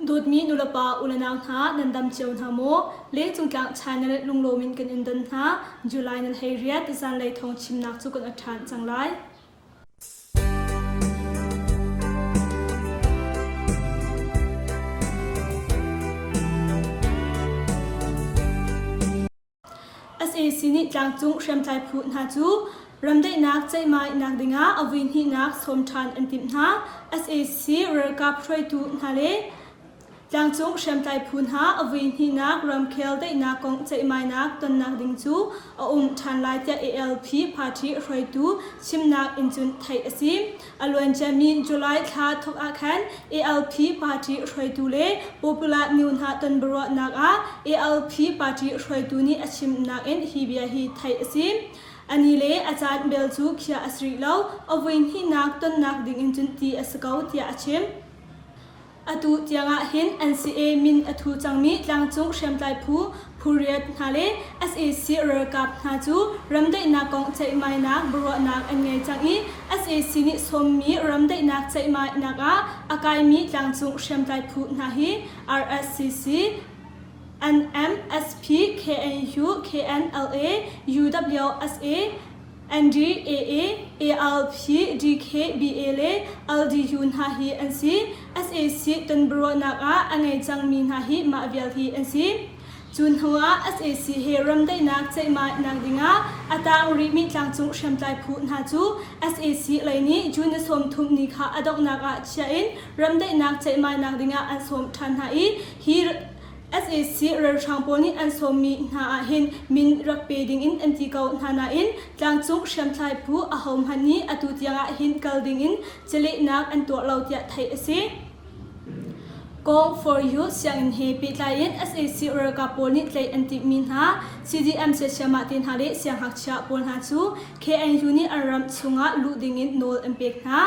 ดูดมีนุลปาอุลนาวหานันดำเจียวหาโมเลี้ยงจงกลางชายนั่นลุงโลมินกันอินดันหาจุลัยนั่นเฮียดซันเลยทองชิมนักจุกันอัฐานจังไรSAC นี่จางจุงเชื่อมใจพูดหาจูรำได้นักใจไม้นักดิงาอวินหินักสมทานอันติมหา SAC เรือกับช่วยตูหาเลจางจุงเชื่อมใจพูดหาอวินหินักรำเคลได้นักกองใจไม้นักตนนักดิงจูทานลายจาก ALP พาร์ตี้ช่วยตูชิมนักอินจุนไทยอสิมอลวนจะมีจุลัยทาทุกอาคัน ALP พาร์ตี้ช่วยตูเลป๊อปปูล่านิวหาตนบรัวนักALP พาร์ตี้ช่วยตูนี่อชิมนักเอ็นฮีเบียฮีไทยอสิมอันนี้เลยอาจารย์เบลจูขียอัสริเลาเอาไว้ที่นักต้นนักดิ่งอินจุนตีอสกาวที่อาชิมอตุที่งะเห็น NCA มินอตุจังมีจังจงเชื่อมใจผู้เรียนฮาเล SAC เรือกับฮาจูรำได้นักกองใจไม้นักบรัวนักอันไงจังอี SAC นี่สมมีรำได้นักใจไม้นักอากายมีจังจงเชื่อมใจผู้นาฮี RSCC NMSP KNU KNLA UWSA NDAA ALP DKBA LDU nahi NC SAC Tunbro naga angai changmi nahi mavialhi NC chun hunga SAC heram dai nak chai ma nak dinga atang rimi tlangchung shamtlai phu na chu SAC laini jun som thum ni kha adok naga chain ram dai nak chai ma nak dinga an som than hai hi SAC เรือช่างปนนี้อันสมมีหน้าหินมินรักเปดิงอินอันที่เก่าหน้าอินจางจุกเชื่อมใจผู้อาหอมฮันนี้อตุที่งะหินเกลดิงอินเจลินักอันตัวเราเตียไทยสิกอง for you เสียงอินเฮปิดไลน์ SAC เรือกับปนนี้เลยอันที่มินหา CDM เสียมาตินหาเลเสียงหักเชาปนหาจู KNU นี่อารมณ์สุงะลุดิงอินโนลอันเป็กหา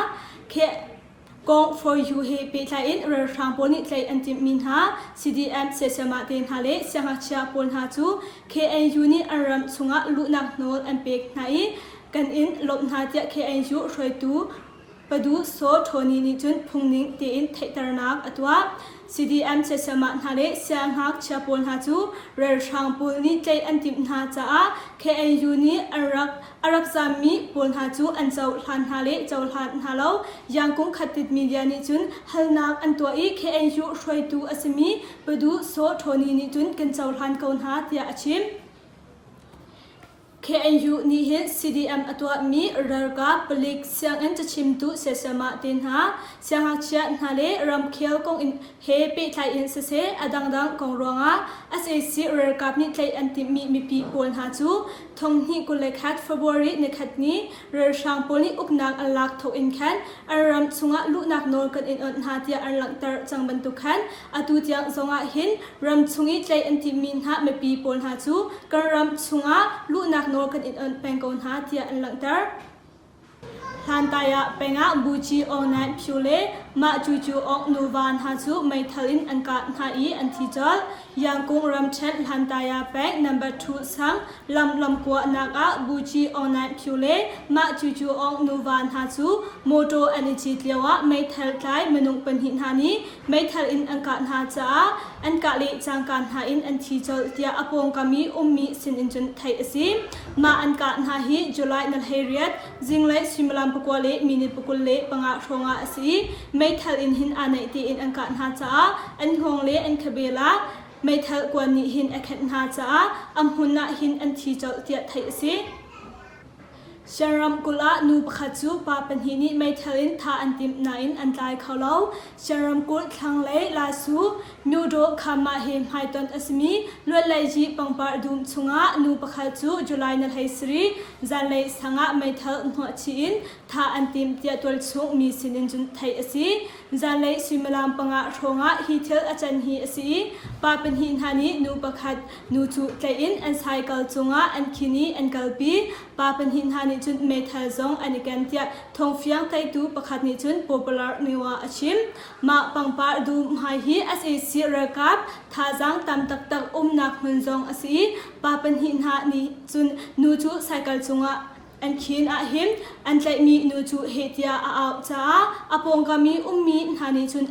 กอง for you เฮปิดไลน์เรือช่างปนนี้เลยอันที่มินหา CDM เสียมาตินหาเลเสียงหักเชาปนหาจู KNU นี่อารมณ์สุงะลุนักโนลอันเป็กไหนกันอินลบหาเจ้า KNU ช่วยตูปดูโซโทนีนิจุนพุงนิงตีอินเทตรนักอตัว CDM เสมาหาเลเสียงหักชาปนหาจูเรือช่างปูนี่ใจอันติมหาจ้า KNU นี่อารักจามีปนหาจูอันเจ้าหลานหาเลเจ้าหลานหาเรายังคงขัดติดมีเดียนิจุนฮัลนักอันตัวอี KNU ช่วยตูอสมีปดูโซโทนีนิจุนกันเจ้าหลานเกาหาเตียชิมKNU นี่เห็น CDM อัตัวมีเรือกับผลิตเสียงอันจะชิมตุเสียสมาตินหาเสียงหักเชียนหาเลรำเคียวกงอินเฮปิไทยอินเสอดังกงรวงSAC เรือกับนี่ไทยอันติมีปีปนหาจูทงนี่กุเลคัด February ในคัดนี้เรือช่างปนนี่อุกนักอันลักทกอินแคนอารมณ์สุงะลุนักโนกันอินอันหาเตียอันหลังเตอจังบรรทุกแคนอตุเตียงสงะหินรำสุงิไทยอันติมินหาไม่ปีปนหาจูกันรำสุงะลุนักโนกันอินอันเป็นกอนหาเตียอันหลังเตอฮันตายะเป็นงะบูจีออนไลน์พิวเลมาจูออกนูวานหาจูไม่ทลินอันกาหาอีอันที่จอลยังคงรำเช็ดฮันตายะเป็น number 2สังลำกว่านักบูจีออนไลน์พิวเลมาจูออกนูวานหาจูโมโตอันนี้จิตเลียวะไม่ทลใจมนุษย์เป็นหินหานี้ไม่ทลินอันกาหาจ้าอันกาเลจังการหาอินอันที่จอลเตียอปงกามีมีสินอินจนไทยสิมาอันกาหาฮีจุลัยนัลเฮเรียดจิงเลยสิมลำปกวาเลมินิปกุลเลปังอาชงอาสีไม่ทัลอินหินอันไหนตีอินอันการหาจ้าอันหงเลอันคเบลาไม่ทัลกวนนี้หินอันขันหาจ้าอัมหุนนาหินอันที่เจ้าเตียไทยสีชารมกุลานูปขัดจูปาเป็นหินี่ไม่ทัลินทาอันติมนาอินอันตายเขาเล่าชารมกุลทางเลลาสูมิวโดคามาเฮมไฮตอนอสมีลวดไหลจีปังปาดุมชุงะนูปขัดจูจุลัยนัลไฮสรีจันเลยสังะไม่ทัลหัวชีนทาอันติมเตียตัวชุงมีสินินจุนไทยอสีจันเลยสุมลามปังอาชงะฮีเทลอาจารย์ฮีอสีปาเป็นหินฮานี้นูปขัดนูจูไทยอินอันไซเคิลชุงะอันคินีอันกัลปีปาเป็นหินฮานี้จุนเมทัลซองอันนี้กันเตียทงเฟียงไทยตูประคัดนี้จุน popular นิวอาชิมมาปังปาดูมหายฮี SAC เรกับท่าจังตามตักนักหุ่นซองอสีปาเป็นหินหานี้จุนนูจูไซเคิลจงอ่ะ อันคินอาหิมอันใจมีนูจูเฮติยาอาจ้าอปงกามีมีหานิจุน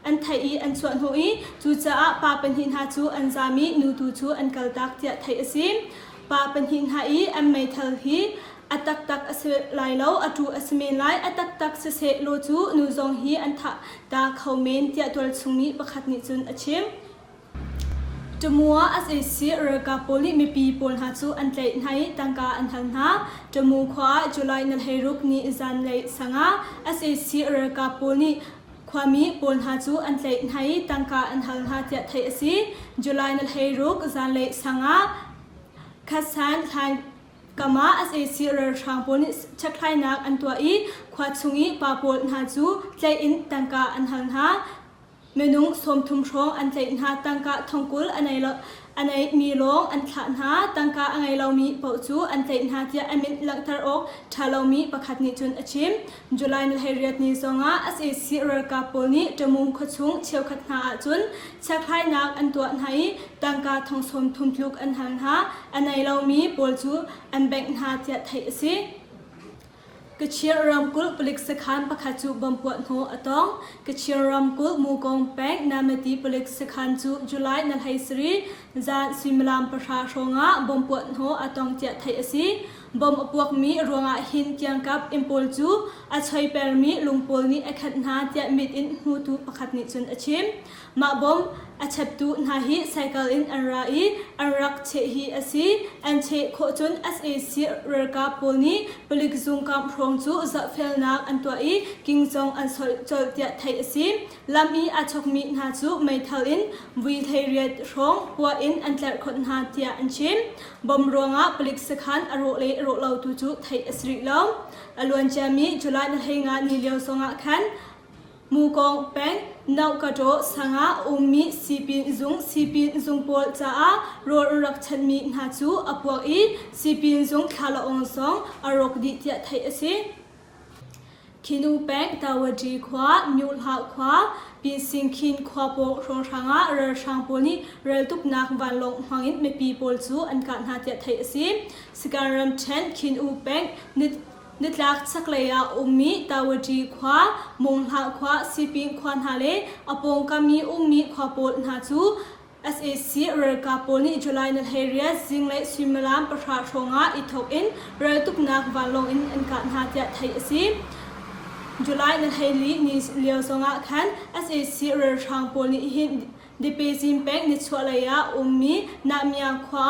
อันไทยอันส่วนหอยจูจ้าปาเป็นหินหาจูอันจามีนูตูจูอันกัลตักเตียไทยสิมปาเป็นหินหาอันไม่ทัลฮีอัตตักอสไลโลอัตูอสเมนไลอัตตักเสโลจูนูซงฮีอันทะตาเขาเมนเตียตัวซุงมีประคัดนิจุนอชิมจมัวอัสเอซีเรกาโพลิมีปีปนหาจูอันเลนให้ตังกาอันทันหาจมูขวาจุลัยนัลเฮรุกนีจันเลยสังอาอัสเอซีเรกาโพลิความมีปนหาจูอันเลนให้ตังกาอันทันหาเตียไทยซีจุลัยนัลเฮรุกจันเลยสังอาคัสันทันกามาอัสเอซีเรช่างโพลิชักไทยนักอันตัวอีขวาชุงีปาปนหาจูเลอินตังกาอันทันหาเมนุงสมทุมชงอันใจหาตังกะทองกุลอันไหนมีลงอันขันหาตังกะอันไงเรามีเป่าจูอันใจหาเจียอเมนลังทารอกชาเรามีประคัดนิจุนอชิมจุลัยนเฮเรียตนิซงาอัสเอซีเรกาโพนิจมุงขชุงเชียวขัดหาจุนชักไทยนักอันตัวไหนตังกะทองสมทุมลุกอันหันหาอันไหนเรามีปวลจูอันแบ่งหาเจียไทยสิกเชียรำกุลปลิกสขันประคัจูบัมปวดหัวอตองกเชียรำกุลมูกองแป้งนามตีปลิกสขันจูจุลัยนัลไฮสรีจานซิมลามประชาชงะบัมปวดหัวอตองเจไทยสีบัมอปวกมีรวงหินเกียงกับอิมพอลจูอาชัยเปรมีลุงปอลนี้อคัดนาเจมิดอินหูตูประคัดนิจุนอชิมมาบัมอาชับตูนาฮีไซเคิลอินอันราอีอันรักเชฮีอซีอันเชโคจุนเอสเอซีเรกาปอลนี้ปลิกซุงกับพรองจูจะเฟลนักอันตัวอีกิงจงอันสจลเตียไทยซีลำอีอาชกมีนาจูไม่ทัลอินวิเทเรียดรองปัวอินอันเตอร์คนนาเตียอันชิมบัมรวงะปลิกสขันอโรเลโรเลาตูจูไทยอสริลาวอลวนจามีจุลัยนัลเฮงานิเลียวสงะขันมูกองแป้งนาวกระโดสังอามีซีปินซุงปอลจ้าโรรักชันมีนาจูอปวกอีซีปินซุงขาลองซองอรกดิเตียไทยอสิคินูแป้งตาวจีขวามิวลาขวาปีสิงคินขวาโปรองช่างอาเรช่างโปนี่เรตุกนักวันลงหังอินไม่ปีโปลจูอันการหาเตียไทยอสิสการรัมเชนคินูแป้งนิดลักสักเลยมีตาวจีขวามงหาขวาซีปิงควันฮาเลอปงกามีมีขวาโปลหาจู SAC เรกาโพนิจุลัยนัลเฮเรียซิงเลซิมลามประชาชงอาอิทอกอินเรตุกนักวันลงอินอันการหาเตียไทยอสิจุลัยนัลเฮลีนิเลียวสงะขัน SAC เรช่างโพนิหินดิเปซิมแปงนิชวเลยมีนามียขวา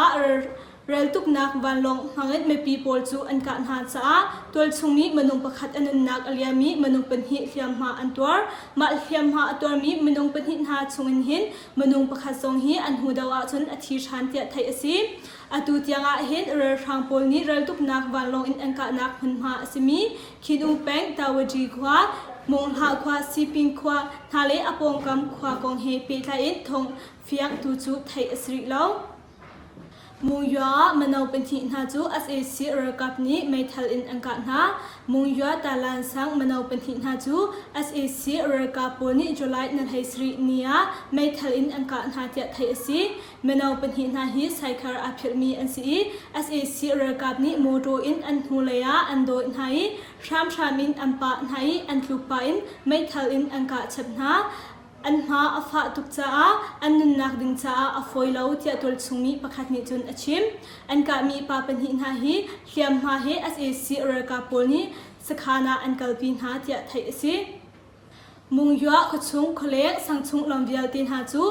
เรลตุกนักวันลงหังเอ็ดไม่ปีโพลจูอันการหาจ้าตัวชงมีมนุงประคัดอันนักอเลียมีมนุงเป็นหิเทียมหาอันตัวมาเทียมหาตัวมีมนุงเป็นหินหาชงอินหินมนุงประคัดทรงหิอันหูดาวจนอธิชันเตียไทยสีอตุเตียงอาหินเรลช่างโพลนี้เรลตุกนักวันลงอินอันการนักหันหาสิมีคิดอุแปงตาวจีขวามงหาขวาซีปิงขวาทะเลอปงกำขวากองเฮปีไทยทงเฟียงตูจูไทยสริลาวมุงยัวมันเอาเป็นที่นาจู SAC เรกับนี้ไม่ทัลอินอังกาหามุงยัวตาลันสังมันเอาเป็นที่นาจู SAC เรกับปนิจุลัยนันไฮสรีเนียไม่ทัลอินอังกาหาเตียไทยสีมันเอาเป็นที่นาฮีไซคาร์อภิรมีอันซี SAC เรกับนี้โมโดอินอันฮูเลียอันโดอินไฮชามินอันปะไฮอันลูปาอินไม่ทัลอินอังกาชับนาอันมาอฟาตุกจ้าอันนุนนักดึงจ้าอฟอยลาวเทียตัวชุมีประคัดนิจุนอชิมอันกามีปาเป็นหินหาฮีเทียมหาฮี SAC เรกาโพนี่สขานาอันกัลปินหาเทียไทยสิมุงยัวขชุงขเล็กสังชุงลำเดียลตินหาจู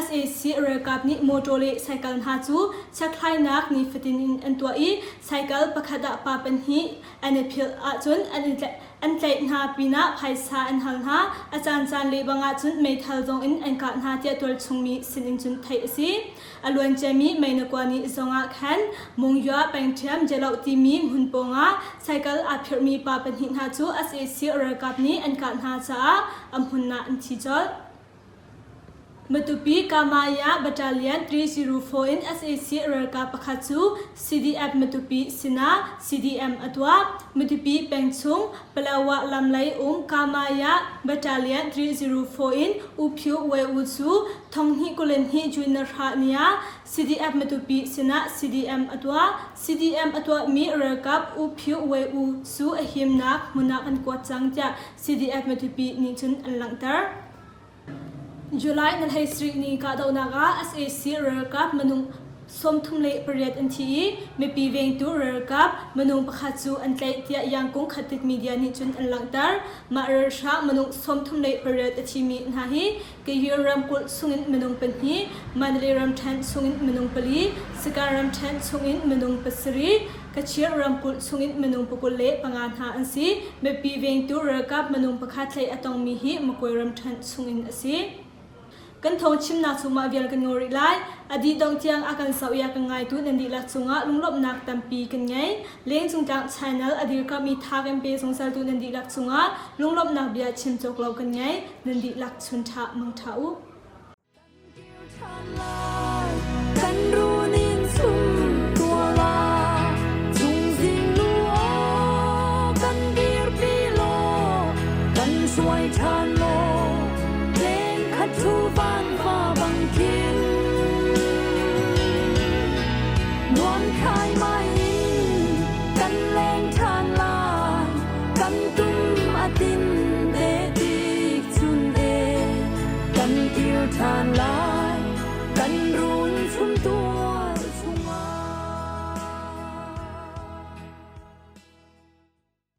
SAC เรกับนิโมโตเลไซเคิลหาจูชักไทยนักนิฟตินอันตัวอีไซเคิลประคัดปาเป็นฮีอันพิลอาจุนอันใจหาปีนาไพศาอันหังหาอาจารย์จันเลบังอาจุนไม่ทัลจงอินอันการหาเตียตัวชงมีสินจุนไทยสิอลวนเจมีไม่นกวานิจงอาขันมุงยัวแปงเทียมเจลาตีมีหุ่นปงอาไซเคิลอาพิรมีปาเป็นหินหาจู SAC เรกับนี้อันการหาจ้าอัมหุนนาอันทิจอล Matupi Kamaya Battalion 304 in SAC Rarka Pakhatsu CDF Matupi Sina CDM Atwa Matupi Pengchung Palawa Lamlai Kamaya Battalion 304 in Upyu Wewutsu Thonghi Kulenhi Junior Hania CDF Matupi Sina CDM Atwa CDM Atwa Mi Rarkap Upyu Wewutsu Chimnak Munak and Kwachangja CDF Matupi Nichun and Langtar July na history ni ka daw naga SAC World Cup manung som thumlei period anthi me piveng tu World Cup manung pakhatsu antlai tia yangkung khatit media ni chun anlangtar ma sha manung som thumlei period athi mi na hi ke yuram kul sungin manung panhi manle ram than sungin manung pali sikaram than sungin manung pasri kachir ramkul sungin manung pukule pangan ha ansi me piveng tu World Cup manung pakhatlai atong mi hi makoi ram than sungin asi kan thong chimnak suma vial kan ngori lai adi dong tiang akan sauya kan ngai tu nandi la chunga lunglop nak tampi kan ngai leng chungtang channel adir ka mi thak em pe songsal tu nandi lak chunga lunglop nak bia chim chok lo kan ngai nandi lak chun tha mang tha u kan runin sum tua la chung jing luo kan dir pi lo kan suai than lo leng khat chu van fa bang kin nuan khai mai